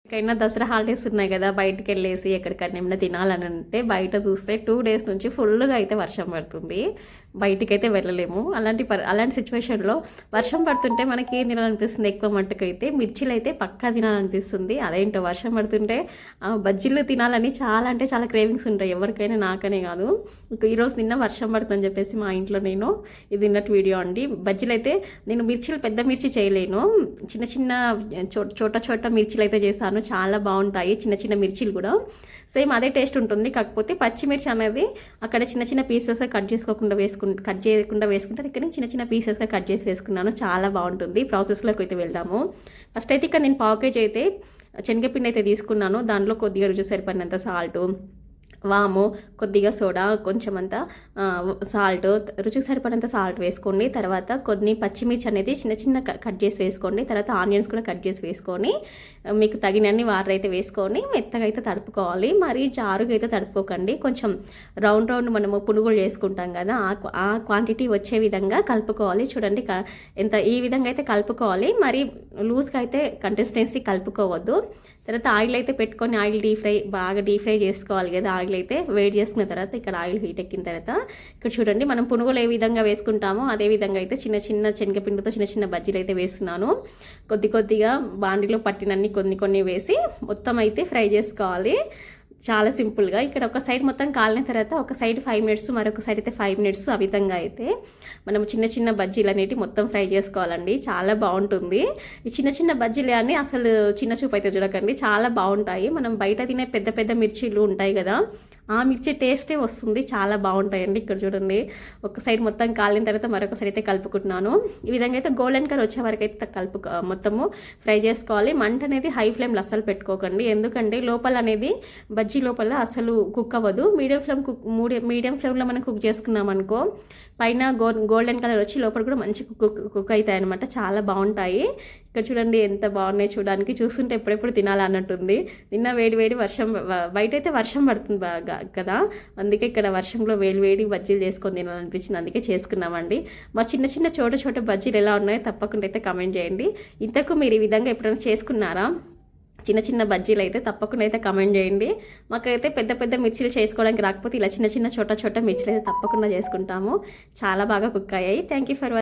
ఎక్కడైనా దసరా హాలిడేస్ ఉన్నాయి కదా, బయటికి వెళ్ళేసి ఎక్కడికైనా ఏమైనా తినాలని అంటే బయట చూస్తే 2 డేస్ నుంచి ఫుల్గా అయితే వర్షం పడుతుంది. బయటికైతే వెళ్ళలేము. అలాంటి సిచ్యువేషన్లో వర్షం పడుతుంటే మనకి ఏం తినాలనిపిస్తుంది? ఎక్కువ మట్టుకైతే మిర్చిలు అయితే పక్కా తినాలనిపిస్తుంది. అదేంటో వర్షం పడుతుంటే బజ్జీలు తినాలని చాలా అంటే చాలా క్రేవింగ్స్ ఉంటాయి ఎవరికైనా, నాకనే కాదు. ఈరోజు నిన్న వర్షం పడుతుందని చెప్పేసి మా ఇంట్లో నేను ఇది తిన్నట్టు వీడియో అండి. బజ్జీలు అయితే నేను మిర్చిలు పెద్ద మిర్చి చేయలేను, చిన్న చిన్న చోట మిర్చిలు అయితే చేశాను. చాలా బాగుంటాయి చిన్న చిన్న మిర్చిలు కూడా. సేమ్ అదే టేస్ట్ ఉంటుంది. కాకపోతే పచ్చిమిర్చి అనేది అక్కడ చిన్న చిన్న పీసెస్గా కట్ చేయకుండా వేసుకుంటారు. ఇక్కడ చిన్న చిన్న పీసెస్గా కట్ చేసి వేసుకున్నాను. చాలా బాగుంటుంది. ప్రాసెస్లోకి అయితే వెళ్దాము. ఫస్ట్ అయితే ఇక్కడ నేను పావు కేజీ అయితే శనగపిండి అయితే తీసుకున్నాను. దాంట్లో కొద్దిగా రుచి సరిపడినంత సాల్టు, వాము, కొద్దిగా సోడా, కొంచెం అంతా సాల్ట్, రుచికి సరిపడినంత సాల్ట్ వేసుకోండి. తర్వాత కొన్ని పచ్చిమిర్చి అనేది చిన్న చిన్న కట్ చేసి వేసుకోండి. తర్వాత ఆనియన్స్ కూడా కట్ చేసి వేసుకొని మీకు తగినన్ని వాటర్ అయితే వేసుకొని మెత్తగా అయితే తడుపుకోవాలి. మరీ జారుగా అయితే తడుపుకోకండి. కొంచెం రౌండ్ మనము పునుగులు చేసుకుంటాం కదా, ఆ క్వాంటిటీ వచ్చే విధంగా కలుపుకోవాలి. చూడండి ఎంత ఈ విధంగా అయితే కలుపుకోవాలి. మరి లూజ్గా అయితే కన్సిస్టెన్సీ కలుపుకోవద్దు. తర్వాత ఆయిల్ అయితే పెట్టుకొని ఆయిల్ బాగా డీప్ ఫ్రై చేసుకోవాలి కదా. ఆయిల్ అయితే వేడి చేసుకున్న తర్వాత ఇక్కడ ఆయిల్ హీట్ ఎక్కిన తర్వాత ఇక్కడ చూడండి మనం పునుగులు ఏ విధంగా వేసుకుంటామో అదే విధంగా అయితే చిన్న చిన్న శనగపిండితో చిన్న చిన్న బజ్జీలు అయితే వేస్తున్నాను. కొద్దిగా బాండిలో పట్టినన్ని కొన్ని వేసి మొత్తం అయితే ఫ్రై చేసుకోవాలి. చాలా సింపుల్గా ఇక్కడ ఒక సైడ్ మొత్తం కాలిన తర్వాత ఒక సైడ్ 5 మినిట్స్, మరొక సైడ్ అయితే 5 మినిట్స్, ఆ విధంగా అయితే మనం చిన్న చిన్న బజ్జీలు అనేవి మొత్తం ఫ్రై చేసుకోవాలండి. చాలా బాగుంటుంది. ఈ చిన్న చిన్న బజ్జీలు అని అసలు చిన్న చూపు అయితే చూడకండి, చాలా బాగుంటాయి. మనం బయట తినే పెద్ద పెద్ద మిర్చీలు ఉంటాయి కదా, ఆ మిర్చి టేస్టే వస్తుంది. చాలా బాగుంటాయండి. ఇక్కడ చూడండి ఒక సైడ్ మొత్తం కాలిన తర్వాత మరొక సైడ్ అయితే కలుపుకుంటున్నాను. ఈ విధంగా అయితే గోల్డెన్ కలర్ వచ్చే వరకు అయితే మొత్తము ఫ్రై చేసుకోవాలి. మంట అనేది హై ఫ్లేమ్లో అస్సలు పెట్టుకోకండి, ఎందుకంటే లోపల అనేది బజ్జీ లోపల అసలు కుక్ అవ్వదు. మీడియం ఫ్లేమ్లో మనం కుక్ చేసుకున్నాం అనుకో పైన గోల్డెన్ కలర్ వచ్చి లోపల కూడా మంచి కుక్ అవుతాయి అనమాట. చాలా బాగుంటాయి. ఇక్కడ చూడండి ఎంత బాగున్నాయి చూడడానికి, చూస్తుంటే ఎప్పుడెప్పుడు తినాలన్నట్టుంది. నిన్న వేడి వర్షం, బయట అయితే వర్షం పడుతుంది బాగా కదా, అందుకే ఇక్కడ వర్షంలో వేడి బజ్జీలు చేసుకొని తినాలనిపించింది, అందుకే చేసుకున్నామండి. మా చిన్న చోట బజ్జీలు ఎలా ఉన్నాయో తప్పకుండా అయితే కమెంట్ చేయండి. ఇంతకు మీరు ఈ విధంగా ఎప్పుడైనా చేసుకున్నారా? చిన్న బజ్జీలు అయితే తప్పకుండా అయితే కమెంట్ చేయండి. మాకైతే పెద్ద మిర్చీలు చేసుకోవడానికి రాకపోతే ఇలా చిన్న చోట మిర్చీలు అయితే తప్పకుండా చేసుకుంటాము. చాలా బాగా కుక్ అయ్యాయి. Thank you for